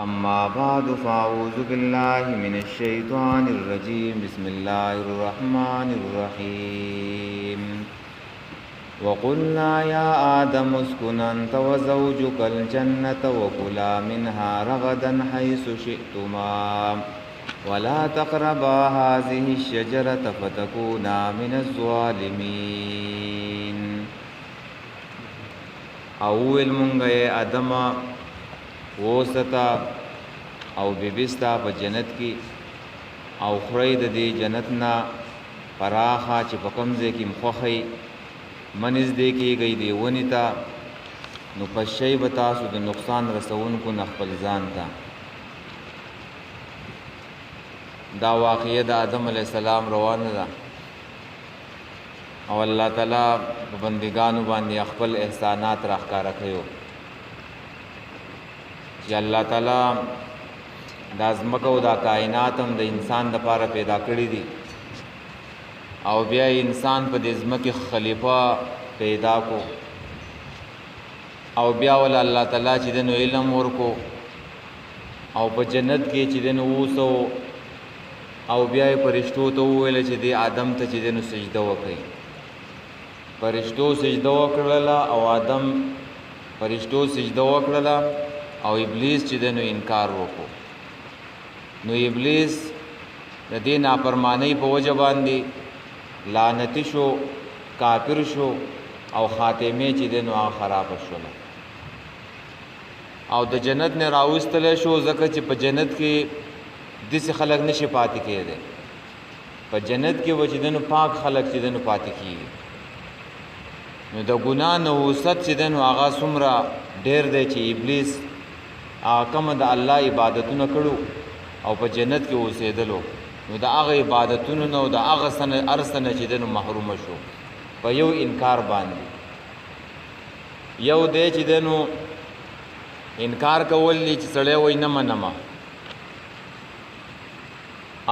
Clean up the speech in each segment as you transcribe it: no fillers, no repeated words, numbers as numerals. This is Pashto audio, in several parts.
أما بعد فأعوذ بالله من الشيطان الرجيم بسم الله الرحمن الرحيم وقلنا يا آدم اسكن أنت وزوجك الجنة وكلا منها رغدا حيث شئتما ولا تقربا هذه الشجرة فتكونا من الظالمين. اول منگے آدم وستا او بیبستا په جنت کې او خورید دی جنتنا پراخا چې په کمزې کې مخخی منځ دی کې گئی دی ونیتا نو پښې بتاسو د نقصان رسونکو نخپل ځان تا. دا واقعه د آدم علیه السلام روانه ده او الله تعالی په بندګانو باندې خپل احسانات راښکاره کړو چې الله تعالی دا ځمکه او دا کائنات هم د انسان لپاره پیدا کړی دي او بیا انسان په دې ځمکې خلیفہ پیدا کو او بیا ول الله تعالی چې د علم ورکو او په جنت کې چې د وسو او بیا فرشتو ته ویل چې د آدم ته چې د سجده وکړي. فرشتو سجده وکړله او آدم فرشتو سجده وکړله او ابلیس چې دنو انکار وکړو. نو ابلیس د دې نافرمانی په وجه باندې لعنتی شو، کافر شو او خاتمه چې دنو هغه خراب شوله او د جنت نه راوستل شو ځکه چې په جنت کې داسې خلک نشي پاتې کېدی. په جنت کې وجدنو پاک خلک چې دنو پاتې کېږي. نو د ګناه نحوست چې دنو هغه څومره ډېر دی چې ابلیس کوم د الله عبادتونه کړو او په جنت کې اوسېدلو نو د هغه عبادتونو نه او د هغه ارسنه چې دنو محروم شو په یو انکار باندې. یو دی چې دنو انکار کول چې سړی وای نه منم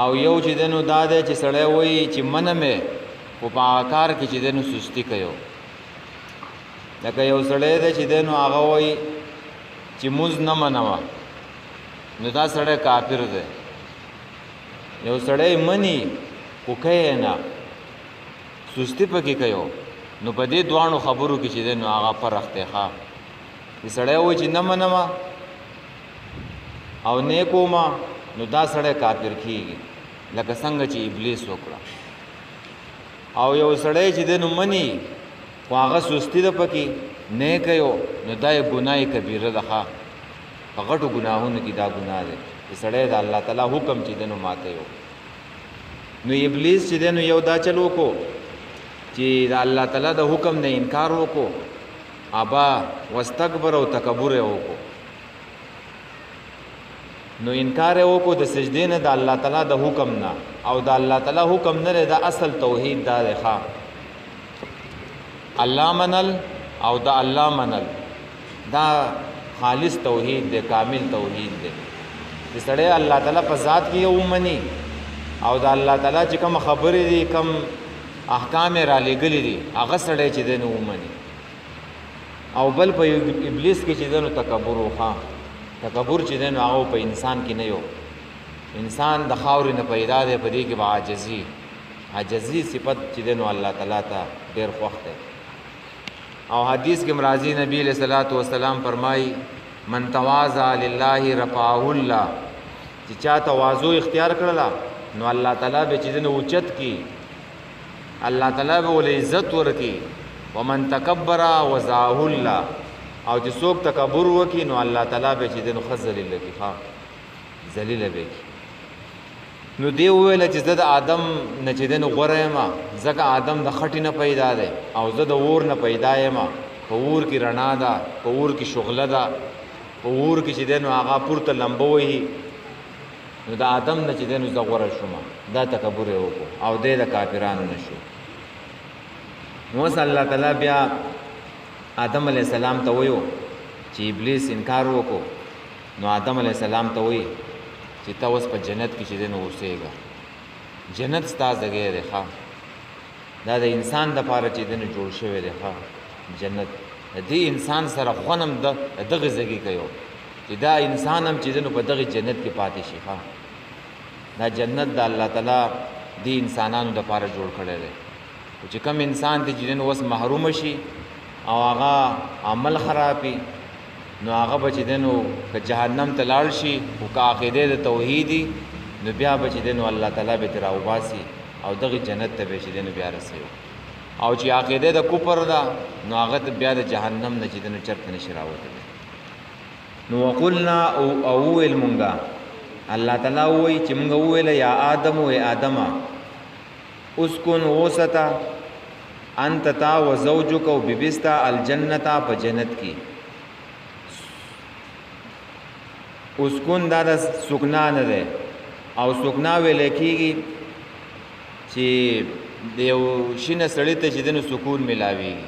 او یو چې دنو دا دی چې سړی وای چې منمه خو په کار کې چې دنو سستی کوي. لکه یو سړی دی چې دنو هغه وای چې موز نه منوا نو دا سړی کافر دی. یو سړی منی خو کوي نه سستی پکې کوي نو په دې دوانو خبرو کې چې دنو هغه فرق دی. ښه چې سړی وای چې نه منما او نیکو ما نو دا سړی کافر کیږي لکه څنګه چې ابلیس وکړه. او یو سړی چې دنو منی خو هغه سستی ده پکې نه کوي نو دا یې ګناه کبیره ده. په غټو ګناهونو کې دا ګناه دی چې سړی د الله تعالی حکم چې دنو ماته یو. نو ابلیس چې دنو یو دا چل وکړو چې د الله تعالی د حکم نه انکار وکړو، ابا واستكبر او تکبر وکړو. نو انکار وکړو د سجدې نه د الله تعالی د حکم نه او د الله تعالی حکم نه د اصل توحید دا دی. ښه الله منل او د الله منل دا خالص توحید دی، کامل توحید دی. چې سړی الله تعالی په ذات کې یو مني او د الله تعالی چې کوم خبرې دي کوم احکام را لېږلي دي هغه سړی چې دی نو ومني. او بل په ابلیس کې چې دی نو تکبر وخوا تکبر چې دی نو هغه په انسان کې نه یو. انسان د خاورې نه پیدا دی، په دې کې به عاجزي صفت چې دی نو الله تعالی ته ډېر خوښ دی. او حدیث کې مرازی نبی علیہ الصلوۃ والسلام فرمای من تواضع لله رفعه الله. چې چا تواضع اختیار کړلا نو الله تعالی به چې دنه اوچت کی، الله تعالی به ول عزت ورکی. ومن تکبر وضعه الله. او چې څوک تکبر وکي نو الله تعالی به چې دنه خذل لکی ذلیل به. نو دی ویل چې زه د آدم نه چې دنه غوړه ما ځکه آدم د خټې نه پیدا دی او زه د اور نه پیدا یم. په اور کې رڼا ده، په اور کې شغله ده، په اور کې چې دنه هغه پورته لمبه وهي. نو د آدم نه چې دنه زه غوړه شوم دا تکبر وکړو او دی د کافرانو نشو. نو الله تعالی بیا آدم علیه السلام ته ویو چې ابلیس انکار وکړو نو آدم علیه السلام ته وی چې تا اوس په جنت کې چې دنه اوسېږه. جنت ستا ځای دی. ښه دا د انسان دپاره چې دنه جوړ شوی دی. ښه جنت د دې انسان سره خونم دغه ځای کوي چې دا انسان هم چې دنو په دغه جنت کې پاتې شي. دا جنت د الله تعالی دی انسانانو د پاره جوړ کړی دی. چې کم انسان دی چې دنو وس محروم شي او هغه عمل خرابي، نو هغه به چې دنو که جهنم ته لاړ شي او که عقیده د توحیدي، نو بیا به چې دنو الله تعالی به ترې راوباسي او دغه جنت ته به چې دنو بیا رسوي. او چې عقیده د کفر ده، نو هغه بیا د جهنم نه چې دنو چرته نشي راوتلی. نو وقلنا او ویل مونږه، الله تعالی وایي چې مونږ وویله یا آدم و آدمه اسکن وسطه انت تا و زوجک و بیبستا الجنتا په جنت کې. اسکن دا د سکنا نه ده، او سکنا ویل کېږي چې د یو شي نه سړي ته چې دنو سکون ملاویږي،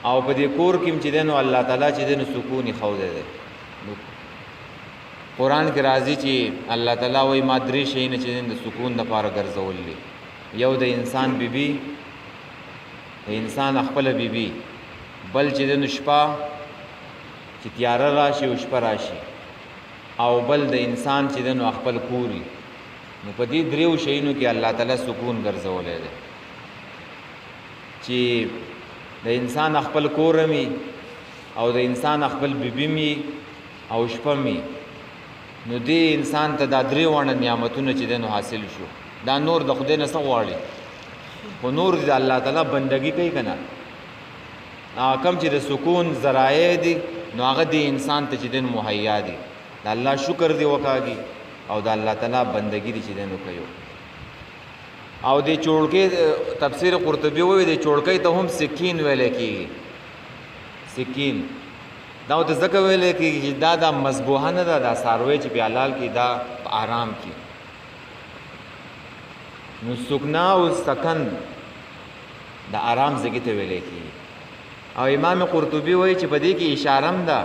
او په دې کور کې چې دنو الله تعالی چې دنو سکون یې ښودی دی. قرآن کې راځي چې الله تعالی وایي ما درې شیونه چې د سکون دپاره ګرځولي. یو د انسان بیبي، د انسان خپله بیبي، بل چې دنو شپه چې تیاره راشي او شپه راشي، او بل د انسان چې دنو خپل کوري. نو په دې دریو شیونو کې الله تعالی سکون ګرځولی دی چې د انسان خپل کور می، او د انسان خپل بیبي می، او شپه می. نو دې انسان ته دا درې واړه نعمتونه چې دنو حاصل شو. دا نور د خدای نه څه غواړي، خو نور د الله تعالی بندګي کوي که نه. کم چې د سکون ذرایع دي، نو هغه دې انسان ته چې دن مهیا دي. د الله شکر دی وکاږي، او د الله تعالی بندګي دي چې دنو کوي. او د چوړکې تفسیر قرطبي وایي د چوړکې ته هم سکین ویل کېږي. سکین دا ورته ځکه ویل کېږي چې دا مذبوحه نه ده، دا څاروی چې په حلال کې دا په آرام کې. نو سکنا او سکن د آرام ځای ته ویل کېږي. او امام قرطبي وایي چې په دې کې اشاره هم ده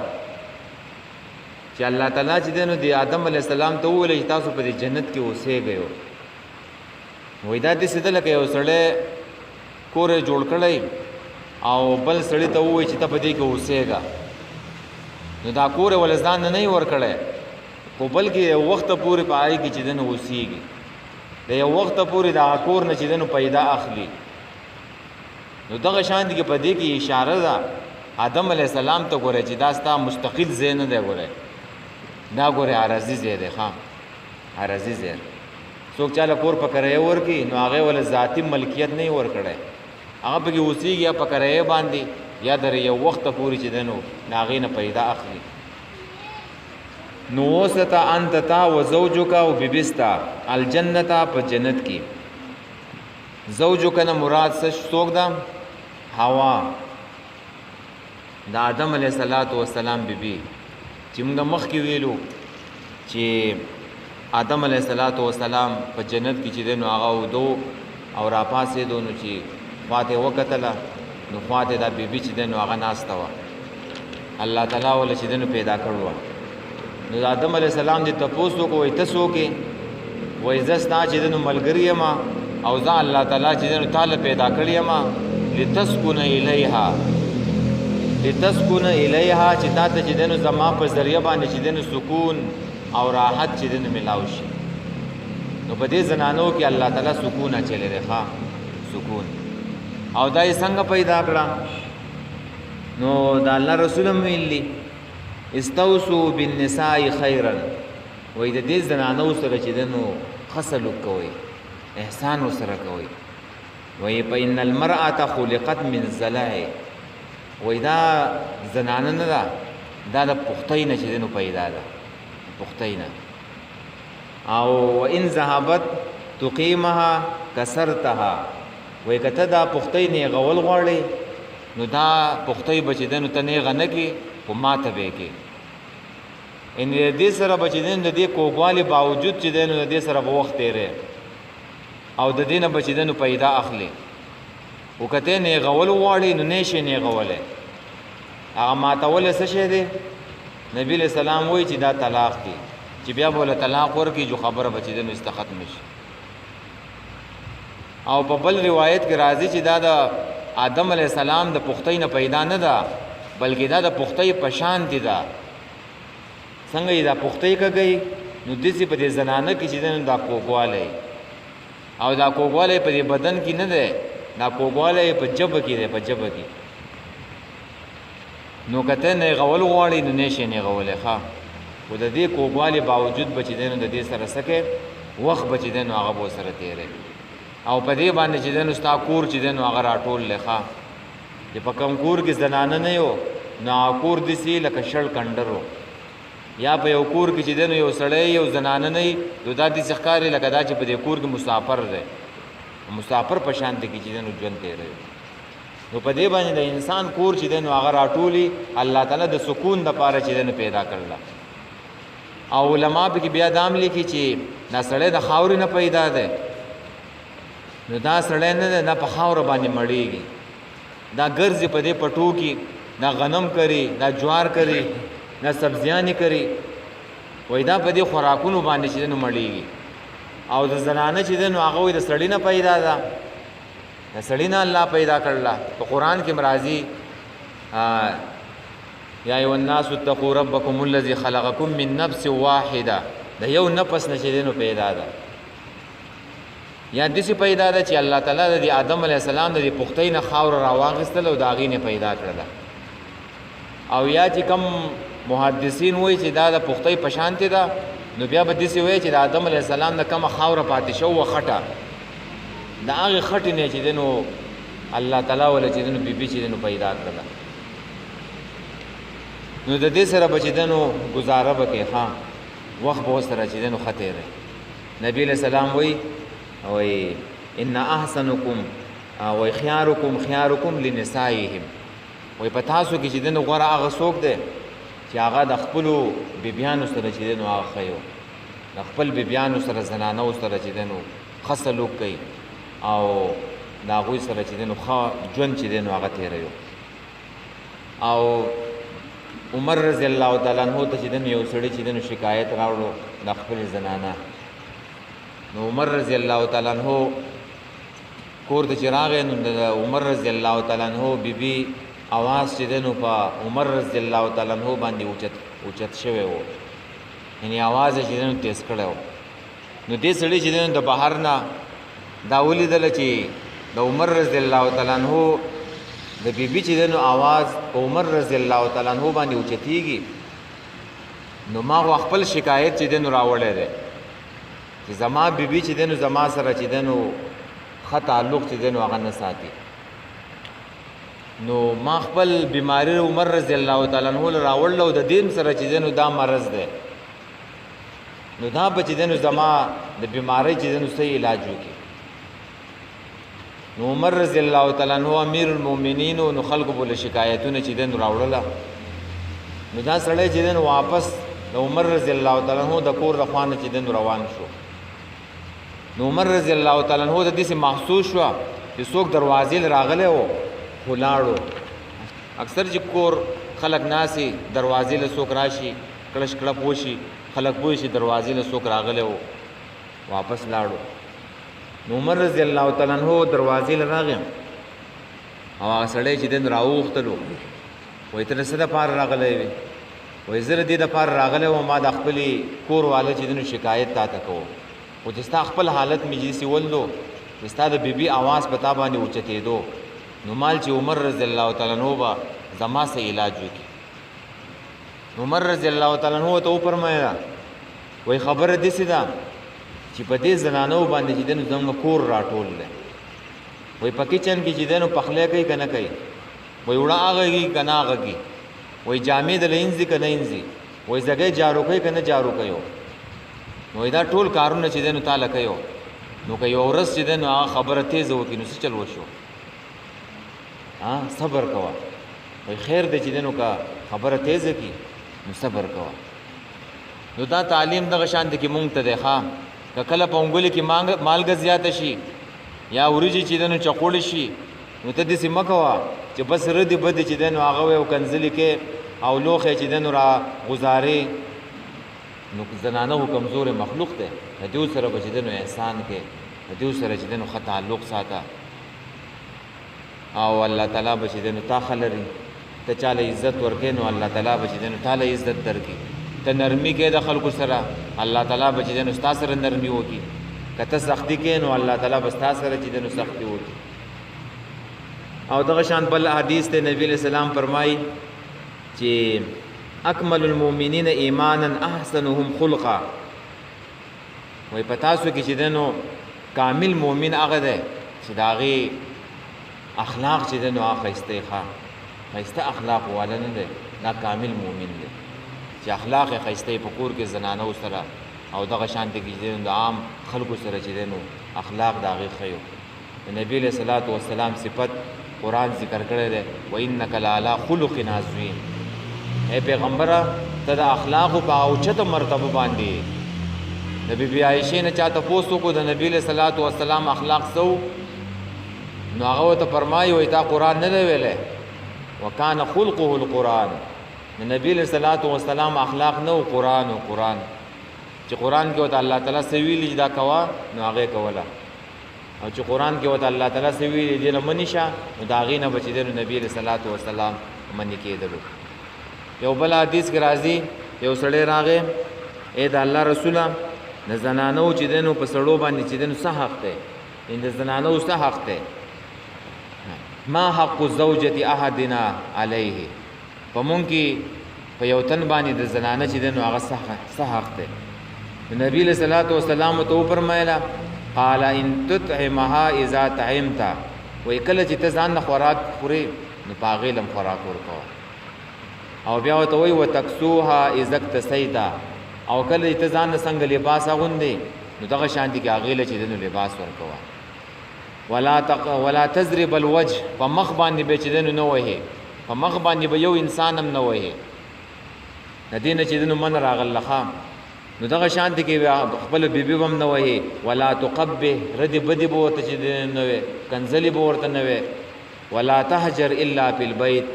چې الله تعالی چې دی نو د آدم علیه السلام ته وویل چې تاسو په دې جنت کې اوسېږئ. وایي دا داسې ده لکه یو سړی کور یې جوړ کړی او بل سړي ته ووایي چې ته په دې کې اوسېږه، نو دا کور یې ولې ځان نه ورکړی، خو بلکې یو وخته پورې په هغې کې چې دی نو اوسېږي. د یو وخته پورې د هغه کور نه چې دی نو پیدا اخلي. نو دغه شان دي کې په دې کې اشاره ده آدم علیه السلام ته ګورئ چې دا ستا مستقل ځای نه دی. ګورئ دا ګورئ عرضي ځای دی. عرضي ځای څوک چاله کور په کرایه ورکړي، نو هغې ولې ذاتي ملکیت نه یې ورکړی، هغه پکې اوسېږي یا په کرایه باندې، یا در یو وخته پورې چې دی نو د هغې نه پیدا اخلي. نو وسطه انت تا و زوجک و بیبستا الجنتا په جنت کې. زوجک نه مراد څوک ده؟ حوا، د آدم علیه السلام بیبي. چې موږ مخکې ویلو چې آدم علیه السلام په جنت کې چې دی نو هغه ودو او راپاسېدو، نو چې خواته یې وکتله، نو خواته دا بیبي چې دی نو هغه ناسته وه. الله تعالی وله چې دی نو پیدا کړې وه. نو د آدم علیه السلام دې تپوس وکړو، وایي ته څوک یې؟ وایي زه ستا چې دی نو ملګری یم، او زه الله تعالی چې دی نو تا له پیدا کړی یم لتسکن الیها. لتسکن الیها چې تا ته چې دی نو زما په ذریعه باندې چې دی نو سکون او راحت چې دی نو ملاو شي. نو په دې زنانو کې الله تعالی سکون اچولی دی. سکون. او دا یې څنګه پیدا کړه؟ نو د الله رسول هم ویلي استوصوا بالنساء خیرا. وایي د دې زنانو سره چې دی نو ښه سلوک کوئ، احسان ورسره کوئ. وایي فإن المرأة خلقت من ضلع. وایي دا زنانه نه ده، دا د پختۍ نه چې دی نو پیدا ده، پختۍ نه. او وإن ذهبت تقیمها کسرتها. وایي که ته دا پختۍ نیغول غواړې، نو دا پختۍ به چې دی نو ته نیغه نه کړې، خو ماته به یې کړې. یعنې د دې سره به چې دی نو د دې کوږوالي باوجود چې دی نو د دې سره به وخت تېری، او د دې نه به چې دی نو پیدا اخلي. خو که ته نیغول غواړې، نو نه شي نیغولی. هغه ماتولی څه شی دی؟ نبي علیه السلام وایي چې دا طلاق دی، چې بیا به له طلاق ورکړي، جو خبره به چې دی نو ایسته ختمه شي. او په بل روایت کې راځي چې دا د آدم علیه السلام د پختۍ نه پیدا نه ده، بلکې دا د پختۍ په شان دي ده. څنګه یې دا پختې کوي نو دسی په دې زنانه کې چې دنه دا کوګواله او دا کوګواله په دې بدن کې نه ده دا کوګواله په جبه کې ده په جبه کې نو کته نه غول غواړي نو نشي نه غولې ښا و د دې کوګواله باوجود بچی دنه د دې سره سکه وخت بچی دنه هغه بو سره تیرې او په دې باندې چې دنه ستا کور چې دنه هغه راټول لخوا چې په کم کور کې زنانه نه یو نا کور دسی لکه شړ کندرو یا په یو کور کې چې دنه یو سړی یو زنانه نه دو د دې ښکارې لکه دا چې په دې کور کې مسافر دی مسافر په شان دي کې چې دنه ژوند تیرې نو په دې باندې د انسان کور چې دنه هغه راټولي الله تعالی د سکون د پاره چې دنه پیدا کړل او علما به بیا دام لیکي چې دا سړی د خاورې نه پیدا دی نو دا سړی نه په خاور باندې مړیږي دا ګرځي په دې پټو کې دا غنم کری دا جوار کری دا سبزیانی کری وای دا په دې خوراکونو باندې چې نو مړیږي او د زنانه چې نو هغه د سړی نه پیدا ده د سړی نه الله پیدا کړل په قران کې مرাজি یا ایو الناس اتقوا ربکم الذی خلقکم من نفس واحده د یو نفس نشه نو پیدا ده یا دسی پیدا ده چې الله تعالی د آدم علی السلام د پختین خاور راواغستل او داغې نه پیدا کړل او یا چې کم محدثین وایي چې دا د پختې پشانته ده نو بیا به دسی وایي چې د آدم علی السلام د کم خاور پاتې شو وخټه دا هغه خټې نه چې دنو الله تعالی ول چې دنو بیبي چې دنو پیدا کړل نو د دې سره بچیدنو گزاره وکي ها وخت به سره چې دنو خطر نبی له سلام وایي ان احسنکم او خيارکم خيارکم لنسائهم وای په تاسو کې چې دنه غوړه هغه څوک دی چې هغه د خپل بیبيانو سره چې دنه هغه خيو د خپل بیبيانو سره زنانو سره چې دنه خصلوک کوي او دا غوي سره چې دنه خا ژوند چې دنه هغه تیریو او عمر رضی الله تعالی عنہ ته چې دنه یو سړی چې دنه شکایت راوړو د خپل زنانه نو عمر رضی الله تعالی عنہ کور د چراغ نو د عمر رضی الله تعالی عنہ بیبي आवाज چې دنو په عمر رضی الله تعالی عنہ باندې اوچت شوی وو یعنی आवाज چې دنو تیز کړو نو دې سړي چې دنو د بهر نه دا ولیدل چې د عمر رضی الله تعالی عنہ د بیبي چې دنو आवाज عمر رضی الله تعالی عنہ باندې اوچتيږي نو ما خپل شکایت چې دنو راوړل دي چې زما بیبي چې دنو زما سره چې دنو خط تعلق چې دنو هغه نه ساتي نو ما خپل بیماری عمر رضی الله تعالی عنہ راوړل او د دین سره چې دنو دا مرز ده نو دا بچ دنو زما د بیماری چې دنو صحیح علاج وکي نو عمر رضی الله تعالی عنہ امیر المؤمنین نو خلق بوله شکایتونه چې دنو راوړل نو دا سړی چې دنو واپس د عمر رضی الله تعالی عنہ د کور د خوانه چې دنو روان شو نو عمر رضی الله تعالی عنہ د دې محسوس شو چې څوک دروازې راغله او خلاړو اکثر چې کور خلک ناسي دروازې له څوک راشي کلش کړه پوشي خلک پوي شي دروازې له څوک راغله او واپس لاړو نو عمر رضی الله تعالی عنہ دروازې له راغی او هغه سړی چې دین راوختلو وای تر څه د پار راغله وای زره دې د پار راغله او ما د خپل کور والو چې دین شکایت تا تکو او چې ستا خپل حالت میږي سی ولدو چې ستا د بیبي आवाज پتا باندې اوچته دو نو مال چې عمر رضی الله تعالی عنہ با زما سه علاج وکي عمر رضی الله تعالی عنہ ته فرمایا وای خبره دې سیدا چې په دې زنانو باندې چې دنه زموږ کور راټول لې وای په کچن کې چې دنه پخله کوي کنه کوي وای وړه هغه کنه هغه وای جامې د لینځي کنه انځي وای زګې جارو کوي کنه جارو کوي نو دا ټول کارونه چې دنه تعالی کوي نو کوي اورس چې دنه خبره تیز وکي نو څه چل وشو صبر کوا وای خیر دې چې دنو کا خبره تیز کی نو صبر کوا نو دا تعلیم دغه شان دي کې مونږ ته ده ښا کله په انګولې کې مالګه زیاته شي یا ورجی چې دنو چقول شي نو ته دې سم کوا چې بس ردی بد چې دنو هغه او کنزلی کې او لوخه چې دنو را گزارې نو زنانه کمزور مخلوق ده دې سره بچیدنو احسان کې دې سره چې دنو خط تعلق ساته او الله تعالی بچیدنو تا خلري ته چاله عزت ورکې نو الله تعالی بچیدنو تعالی عزت درکې ته نرمي کې د خلکو سره الله تعالی به چې دنو ستا سره نرمي وکړي که ته سختی کې نو الله تعالی به ستا سره چې دنو سختی وکړي او دغه شان بل حدیث ته نبی علیہ السلام فرمایي چې اکمل المؤمنین ایمانا احسنهم خلقا وای پتا سو کې چې دنو کامل مؤمن هغه دی چې داغي اخلاق چې دنو هغه خسته اخلاق والا نه دی دا کامل مؤمن دی چې اخلاق خسته په کور کې زنانه سره او دغه شان دي چې د عام خلکو سره چې دنو اخلاق داغي خيو نبی علیہ الصلوۃ والسلام صفت قرآن ذکر کړی دی وانک لعلی خلق عظیم اے پیغمبره ته د اخلاق په اوچته مرتبه باندې د بیبي عائشې نه چاته پوښتنه کو د نبی له صلوات و سلام اخلاق سو نو هغه ته فرمایي وای تا قرآن نه دی ویلې وکانه خلقه القرآن نبی له صلوات و سلام اخلاق نو قرآن چې قرآن کې وته الله تعالی سویل دا کوا نو هغه کوله او چې قرآن کې وته الله تعالی سویل دې نه منیشه نو دا غي نه بچی د نبی له صلوات و سلام منی کېدلو یو بل حدیث کې راځي یو سړی راغی اے د الله رسوله د زنانو چې دنو په سړو باندې چې دنو څه حق دی ان د زنانو څه حق دی ما حق الزوجة احدنا علیه په مونږ کې په یو تن باندې د زنانه چې دنو هغه څه حق دی نبی صلی الله علیه وسلم ته فرمایله قال ان تطعمها اذا طعمت وای کله چې ته ځان خوراک خوري نو پاغې لم خوراک ورکوه او بیا ورته وای وتکسوها اذا اکتسیتا او کله ته ځان څنګه لباس اغوندې نو دغه شان دي کې اغیله چې دنو لباس ورکوه ولا تضرب الوجه په مخ باندې به چې دنو نه وهي په مخ باندې به یو انسان هم نه وهي ندینه چې دنو من راغلخه نو دغه شان دي کې خپل بیبي هم نه وهي ولا تقبه ردی بدی به ورته چې دنو نه وي کنزلی به ورته نه وي ولا تهجر الا فی البيت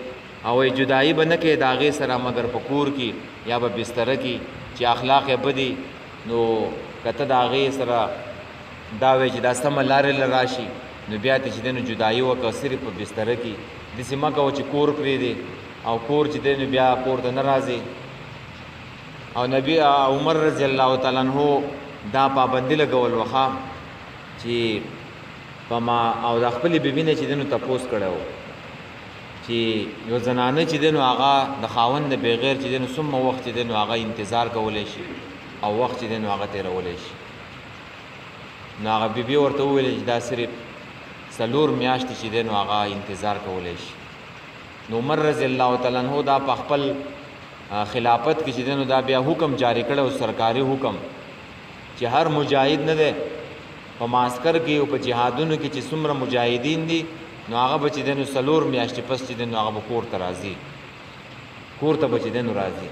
او جدائی به نه کې داغه سره مگر په کور کې یا په بستر کې چې اخلاق بدی نو کته داغه سره دا وی چې دا سم لارې لراشي نو بیا ته چې دنو جدائی وکړه صرف په بستر کې د سیمه کو چې کور پرې دی او کور چې دنو بیا کور ته ناراضي او نبی عمر رضی الله تعالی عنہ دا پابندی لګول وخا چې پما او د خپل بیبینه چې دنو تپوس کړو چې یو زنانه چې دنو هغه د خاوند بغیر چې دنو سم وخت چې دنو هغه انتظار کولای شي او وخت چې دنو هغه تیرولای شي نو هغه بیبي ورته وویل چې دا صرف سلور میاشتې چې دنو هغه انتظار کولای شي نو عمر رضی الله تعالی عنہ دا په خپل خلافت کې چې دنو دا بیا حکم جاری کړو سرکاري حکم چې هر مجاهد نه ده په ماسکر کې او په جهادونو کې چې څومره مجاهدین دي نو هغه بچی دنو سلور میاشتې پس چې دنو هغه کور ته راځي کور ته بچی دنو راځي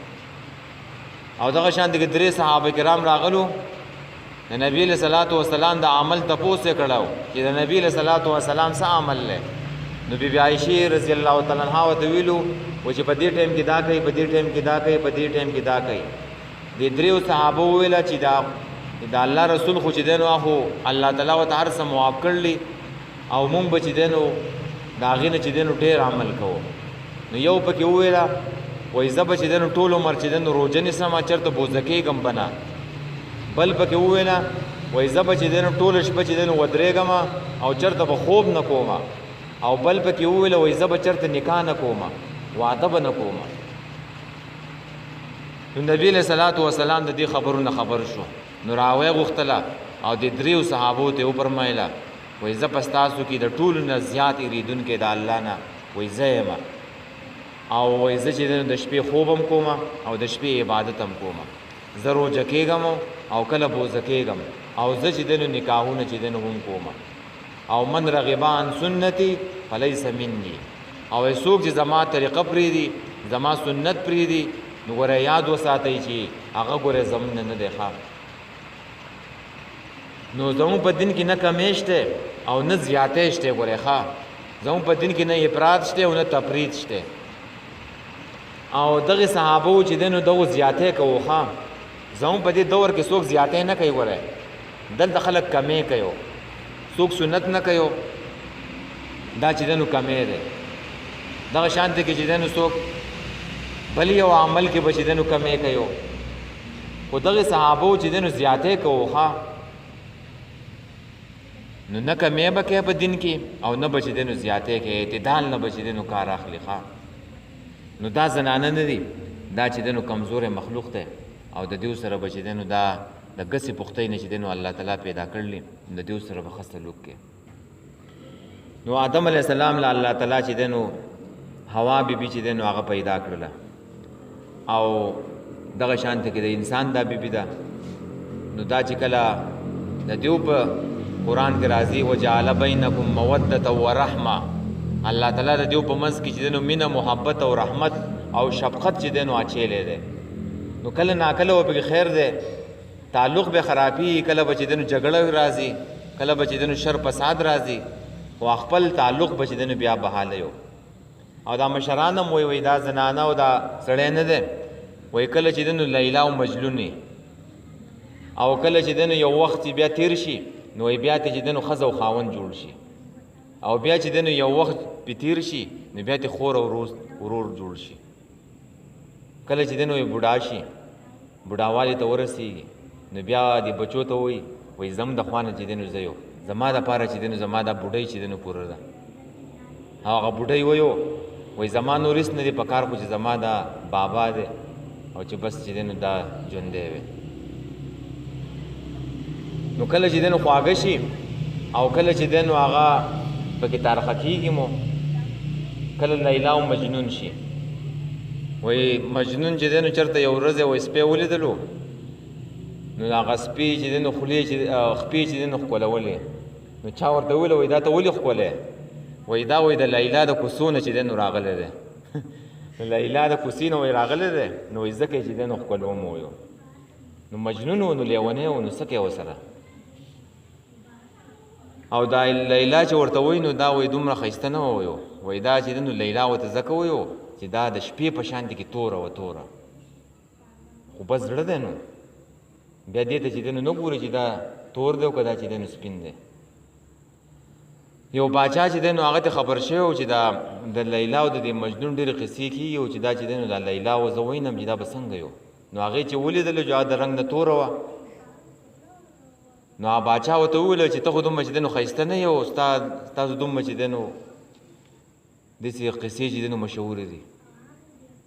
او دغه شان دغه درې صحابه کرام راغلو د نبی له صلوات و سلام د عمل تپوسه کړهو چې د نبی له صلوات و سلام څه عمل له نو بی عائشہ رضی الله تعالی عنها او ویلو و چې په دې ټیم کې دا کوي په دې ټیم کې دا کوي په دې ټیم کې دا کوي د دریو صحابه ویلا چې دا الله رسول خو چې دنو هغه الله تعالی و تعالی سم معاف کړلی او مونږ به چې دنو دا غینه چې دنو ډېر عمل کوو نو یو پکې وویلا وای زب چې دنو ټول عمر چې دنو روزنې سم چرته بوزکې غم بنا بل پکې وویلا وای زب چې دنو ټول شپه چې دنو ودرېګم او چرته به خوب نه کوم او بل پکې وویلا وای زب چرته نکاح نه کوم وعده به نه کوم نو نبی له صلوات و سلام د دې خبرونه خبر شو نو راوي غختله او د دریو صحابو ته وپرمایلا وای ز پستاسو کې د ټول نه زیات یریدونکو د الله نه وای زېما او وای ز چې د شپې خوبم کوم او د شپې عبادت هم کوم زرو جکېګم او کله بو زکېګم او ز چې د نکاحونه چې د هم کوم او من رغبان سنتي فليس مني او څوک چې زما طریقه پری دي زما سنت پری دي نو ور یاد وساتئ چې هغه ګوره زمون نه دی ښه نو زمون په دین کې نه کمیشته او نه زیاته شته ګوره ښه زمون په دین کې نه افراط شته او نه تفرید شته او دغه صحابه چې دنو دغه زیاته کوي ښه زمون په دې دور کې څوک زیاته نه کوي ګوره دلته خلک کمې کوي څوک سنت نه کوي دا چې دنو کمې ده دغه شانته کې چې دنو څوک بلی او عمل کې بچیدنو کمې کوي خو دغه صحابو چې دنو زیاتې کوخه نو نه کمې به کې په دین کې او نه بچ دنو زیاتې کې اعتدال نه بچ دنو کار اخلي ښه نو دا زنانه نه دي دا چې دنو کمزور مخلوق ته او د دیو سره بچ دنو دا د غسي پختې نه چې دنو الله تعالی پیدا کړلی د دیو سره بخسته لوک کې نو آدم علی السلام له الله تعالی چې دنو حوا بیبي چې دنو هغه پیدا کړله او دغه شانته کې د انسان دا بیبي ده نو دا چې کله د دیو په قرآن کې راځي وجعل بینکم موده ورحمه الله تعالی د دیو په منځ کې چې دنو مینه محبت او رحمت او شفقت چې دنو اچېلې ده نو کله ناکله و په خیر ده تعلق به خرابي کله به چې دنو جګړه راځي کله به چې دنو شر فساد راځي خو خپل تعلق به چې دنو بیا بحاله یو او دا مشران هم وی دا زنانه او دا سړی نه ده وی کله چې دنو لیلا او مجنون او کله چې دنو یو وخت بیا تیر شي نو بیا ته چې دنو خزه او خاون جوړ شي او بیا چې دنو یو وخت پتیر شي نو بیا ته خور او ورور جوړ شي کله چې دنو بوډا شي بوډاوالی ته ورسیږي نو بیا د بچو ته وی زم د خوانه چې دنو زیو زما د پاره چې دنو زما د بوډۍ چې دنو پوره ده هغه بوډۍ وی زما نورس نه دی پکار خو چې زما د بابا دی او چې بس چې دنو دا ژوندی وي نو کله چې دنو خواږه شي او کله چې دنو هغه پکې تارخه کېږي مو کله لیلا او مجنون شي وی مجنون چې دنو چېرته یو ورځ وی سپی ولیدلو نو هغه سپي چې دنو خولې چې خپې چې دنو ښکلولې نو چا ورته وویل وی دا ته ولې ښکلې وی دا وی د لیلا د کوڅو نه چې دنو راغلی دی لیلا د کوڅې نه وی راغلی دی نو وی ځکه چې دنو ښکلوم ویو نو مجنون و نو لیونی و نو څه کوې ورسره او دا لیلا چې ورته وی نو دا وی دومره ښایسته نه ویو وی دا چې دنو لیلا ورته ځکه ویو چې دا د شپې په شانتې کې توره و توره خو بس زړه دی نو بیا دې ته چې دنو نه ګوري چې دا تور دی او که دا چې دنو سپین دی یو باچا چې دی نو هغه ته خبر شوی و چې دا د لیلا او د دې مجنون ډېرې قصې کېږي او چې دا چې دی نو دا لیلا و زه وینم چې دا به څنګه یو نو هغې چې ولیدله چې هغه د رنګ نه توره وه نو هغه باچا ورته وویل چې ته خو دومره چې دی نو ښایسته نه یې او ستاسو دومره چې دی نو داسې قصې چې دی نو مشهورې دي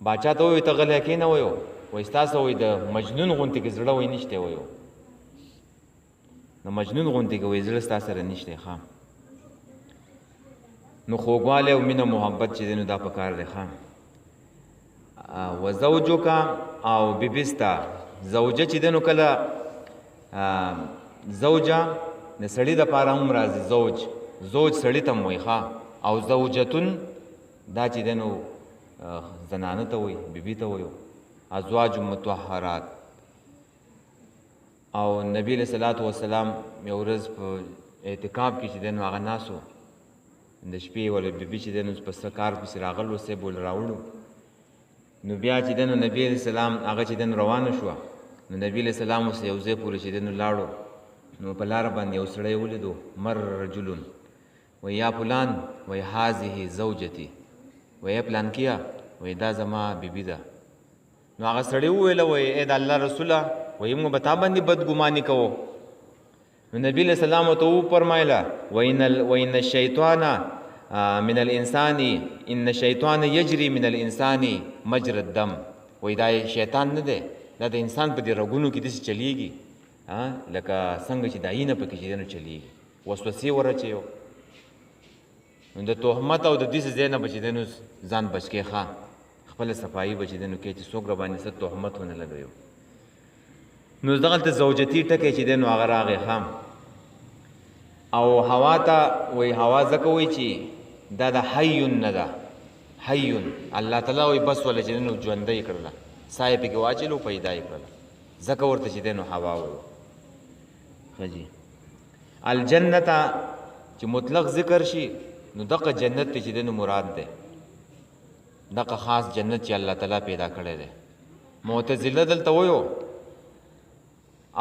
باچا ته وویل ته غلی کښېنه ویو وایي ستاسو وایي د مجنون غوندې کې زړه وایي نشتی ویو د مجنون غوندې کې وایي زړه ستا سره نشتی ښه نو خوږوالی او مینه محبت چې دی نو دا پکار دی ښه و زوجکا او بیبستا زوجه چې دی نو کله زوجه د سړي دپاره هم راځي زوج سړي ته هم وایي ښه او زوجتون دا چې دی نو زنانه ته وایي بیبي ته وایو ازواج مطهرات او نبی علیه صلات وسلام یو ورځ په اعتکاف کې چې دی نو هغه ناست و د شپې ولا بیبي چې دی نو په څه کار پسې راغلو صاحب ول راوړو نو بیا چې دی نو نبی علیه السلام هغه چې دی نو روانه شوه نو نبی علیه السلام اوس یو ځای پورې چې دی نو لاړو نو په لاره باندې یو سړی ولیدو مر رجلون وی یا فلان وی هذه زوجتي وی یا پلان کیا وی دا زما بیبي ده نو هغه سړی وویله وی ای د الله رسوله وی موږ به تا باندې بدګماني کوو نو نبی علیہ السلام ته وفرمایله وان الشیطان من الانسان ان الشیطان یجری من الانسان مجرى الدم وی دا شیطان نه دی دا د انسان په دې رګونو کې داسې چلیږي لکه څنګه چې دا اینه پکې چې نه چلیږي وسوسې ورچوي نو د تهمت او د داسې ځای نه به چې دی نو ځان بچ کې ښه خپله صفایي به چې دی نو کې چې څوک راباندې څه تهمت ونه لګوي نو دغلته زوجتي ټکی چې دی نو هغه راغی ښه او هوا ته وایي هوا ځکه وایي چې دا د حیون نه ده حیون الله تعالی وایي بس وله چې دی نو ژوندی کړله سا یې پکې واچلو پیدا یې کړله ځکه ورته چې دی نو هوا وایو ښه جي الجنته چې مطلق ذکر شي نو دغه جنت ته چې دی نو مراد دی دغه خاص جنت چې الله تعالی پیدا کړی دی معتزله دلته وایو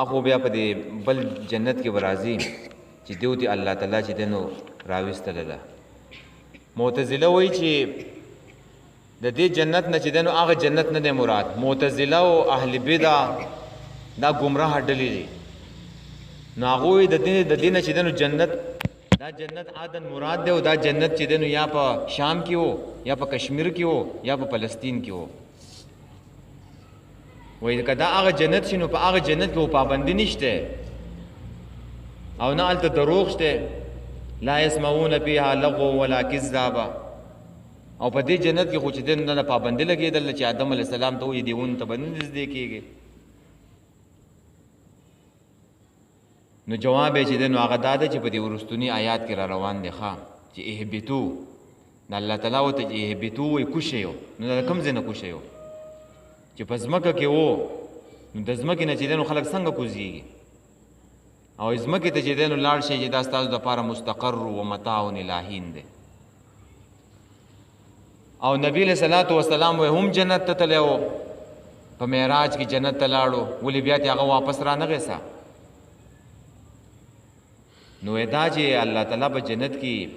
اخو بیا په دې بل جنت کې به راځي چې دیو ته الله تعالی چې دی نو راویستلی ده معتزله وایي چې د دې جنت نه چې دی نو هغه جنت نه دی مراد معتزله او اهل بدع دا گمراه ډلې دي. نو هغوی د دینه چې دنو جنت، دا جنت عدن مراد دی، او دا جنت چې دنو یا په شام کې وو یا په کشمیر کې وو یا په فلسطین کې وو. وایي که دا هغه جنت شي نو په هغه جنت کې پابندي نشته او نه هلته دروغ شته. لا یسمعون فیها لغوا ولا کذابا. او په دې جنت کې خو چې دنه پابندي لګېدل چې آدم علیه السلام ته وایي دیون ته به نه نږدې کېږي. نو جواب یې چې دی نو هغه دا ده چې په دې وروستوني آیات کې را روان دی ښه چې اهبطو. د الله تعالی ورته چې اهبطو وایي کوشئ. نو دا کوم ځای نه کوشئ چې په ځمکه کې وو، نو د ځمکې نه چې دی نو خلک څنګه کوزېږي؟ او ځمکې ته چې دی نو لاړ شئ چې دا ستاسو دپاره مستقر و متاع الهین دی. او نبی علیہ الصلوۃ والسلام وایي هم جنت ته تللی و، په معراج کې جنت ته لاړو، ولې بیا تې هغه واپس را نه غیسه؟ نو دا چې الله تعالی په جنت کې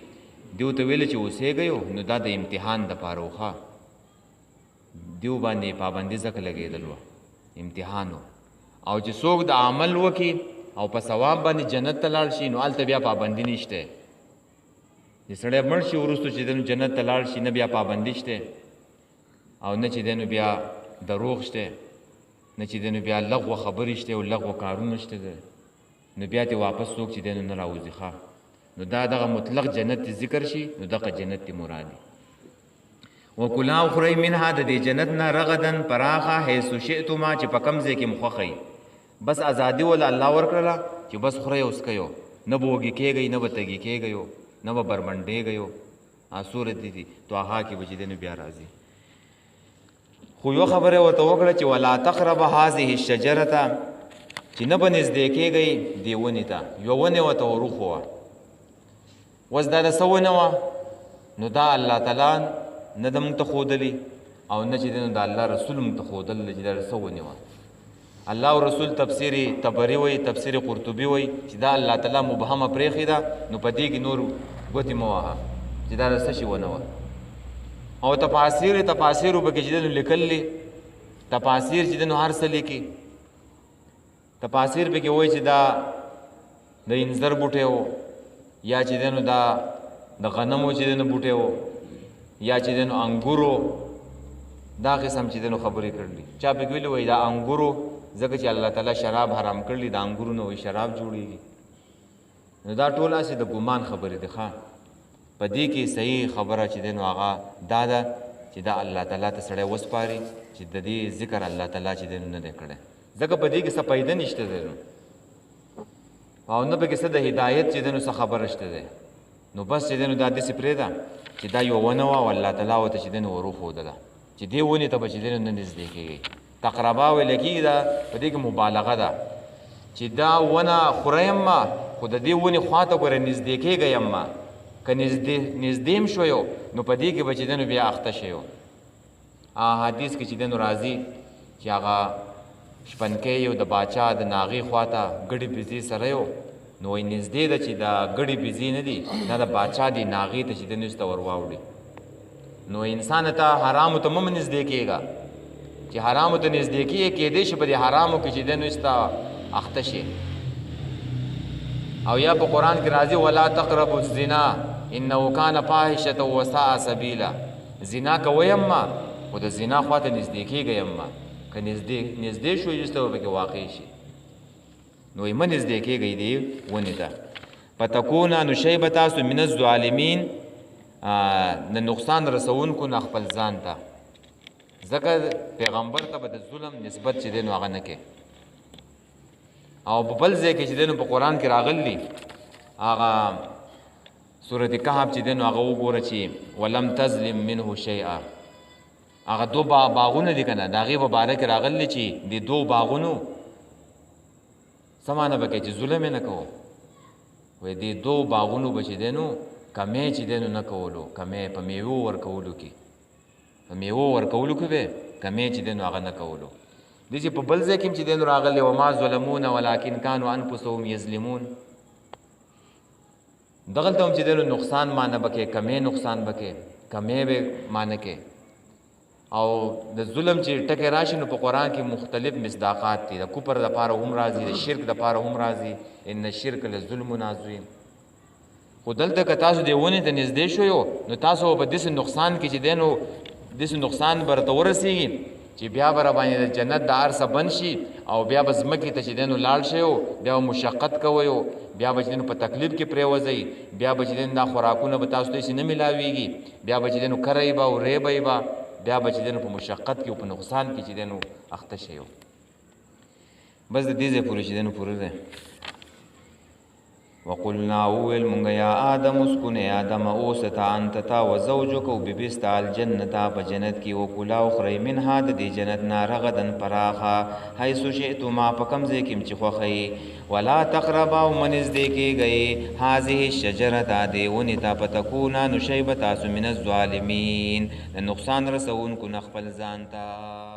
دیو ته ویل چې اوسېږئ، نو دا د امتحان دپاره وښه دیو باندې پابندي ځکه لګېدل وه، امتحان و. او چې څوک د عمل وکړي او په ثواب باندې جنت ته لاړ شي نو هلته بیا پابندي نشته. چې سړی مړ شي وروستو چې دی نو جنت ته لاړ شي، نه بیا پابندي شته او نه چې دی نو بیا دروغ شته، نه چې دی نو بیا لغوه خبرې شته او لغوه کارونه شته دی، نو بیا ته واپس څوک چې دی نو نه راوځي ښه. نو دا دغه مطلق جنت ذکر شي نو دغه جنت تی مرادي. وکلا اخری منها د دې جنت نه رغدن پراخه حیث شئتما چې په کوم ځای کې مو خوښئ. بس ازادي ولا الله ورکړله چې بس خورئ او څکئ، نه به وږي کېږئ نه به تږي کېږئ نه به برمنډېږئ. سورت دي طه کې به چې دی نو بیا راځي. خو یو خبره ورته وکړه چې ولا تقرب هذه الشجرة، چې نه به نږدې کېږئ دې ونې ته. یوه ونې ورته وروښوه. اوس دا د څه ونه وه؟ نو دا الله تعالی نه د موږ ته ښودلي او نه چې دی نو د الله رسول موږ ته ښودل چې دا د څه ونې وه. الله او رسول تفسیر طبري وایي، تفسیر قرطبي وایي چې دا الله تعالی مبهمه پرېښې ده، نو په دې کې نور ګوتې مه وهه چې دا د څه شي ونه وه. او تفاسیرو به کې چې دی نو لیکلي، تفاسیر چې دی نو هر څه لیکي. تفاسیر به کې وایي چې دا د انځر بوټی و، یا چې دی نو دا د غنمو چې دی نو بوټی و، یا چې دی نو انګورو. دا قسم چې دی نو خبرې کړلي. چا پکې ویلي وایي دا انګورو ځکه چې الله تعالی شراب حرام کړلی، د انګورو نه وایي شراب جوړېږي. نو دا ټول هسې د ګمان خبرې دي ښه. په دې کې صحیح خبره چې دی نو هغه دا ده چې دا الله تعالی ته سړی وسپاري چې د دې ذکر الله تعالی چې دی نو نه دی کړی، ځکه په دې کې څه فایده نشته دی نو، او نه پکې څه د هدایت چې دی نو څه خبره شته دی. نو بس چې دی نو دا داسې پرېږده چې دا یوه ونه وه او الله تعالی ورته چې دی نو وروښودله چې دې ونې ته به چې دی نو نه نږدې کېږئ. تقربا ویل کېږي دا په دې کې مبالغه ده چې دا ونه خورئ ما، خو د دې ونې خواته ګوره نږدې کېږئ ما. که نږدې هم شویو نو په دې کې به چې دی نو بیا اخته شیو. حدیث کې چې دی نو راځي چې هغه شپنکی یو د باچا د ناغې خواته ګډې بزې سره یو، نو وایي نږدې ده چې دا ګډې بزې نه دي، دا د باچا دی ناغې ته چې دی نو ته ور واوړي. نو انسان ته حرامو ته مه نږدې کېږه، چې حرامو ته نږدې کېدی شي په دې حرامو کې چې دی نو ستا اخته شي. او یا په قرآن کې راځي ولا تقربوا الزنا انه کان فاحشة وساء سبیلا. زنا کوئ اما خو د زنا خواته نږدې کېږئ اما، که نږدې شوئ چې ته به پکې واقع شي. نو یې مه نږدې کېږئ دې ونې ته. فتکونا نو شی به تاسو من الظالمین، د نقصان رسونکو نه خپل ځان ته، ځکه پیغمبر ته به د ظلم نسبت چې دی نو هغه نه کوي. او په بل ځای کې چې دی نو په قرآن کې راغلی هغه سورت کهف چې دی نو هغه وګوره چې ولم تظلم منه شیئا. هغه دو باغونه دي که نه، د هغې په باره کې راغلی چې د دو باغونو څه معنی به کوي چې ظلم یې نه کوو. وایي د دو باغونو به چې دی نو کمی چې دی نو نه کولو، کمی په میوو ورکولو کې، په میوو ورکولو کې به کمی چې دی نو هغه نه کولو. دې چې په بل ځای کې چې دی نو راغلی وما ظلمون ولکن کانوا انفسهم یظلمون. دغلته هم چې دی نو نقصان معنی به کوي، کمی نقصان به کوي، کمی به معنی کوي. او د ظلم چې ټکی راشي نو په قرآن کې مختلف مصداقات دي. د کفر دپاره هم راځي، د شرک دپاره هم راځي، ان الشرک لظلم عظیم. خو دلته که تاسو دې ونې ته نږدې شویو نو تاسو په داسې نقصان کې چې دی نو داسې نقصان به راته ورسېږي چې بیا به راباندې د جنت د هر څه بند شي او بیا به ځمکې ته چې دی نو لاړ شئ بیا به مشقت کوئ، بیا به چې دی نو په تکلیف کې پرېوځئ، بیا به چې دی دا خوراکونه به تاسو ته نه میلاویږي، بیا به چې دی نو کری به او ریبئ به، بیا به چې دی نو په مشقت کې او په نقصان کې چې دی نو اخته شئ. بس د دې ځای پورې چې دی نو پوره دی. وقلنا اول مونږ یا آدم اسکن آدم اوستا انت تا و زوجک او ببستا الجنتا په جنت کې او کلا اخری منها د دې جنت نه رغدن پراخه حيث شئتما په کوم ځای کې چې خوښئ ولا تقربا ومنز دې کې گئی هذه الشجره د ونې ته فتكونا نشيب تاسو من الظالمین د نقصان رسون کو نخپل ځان ته.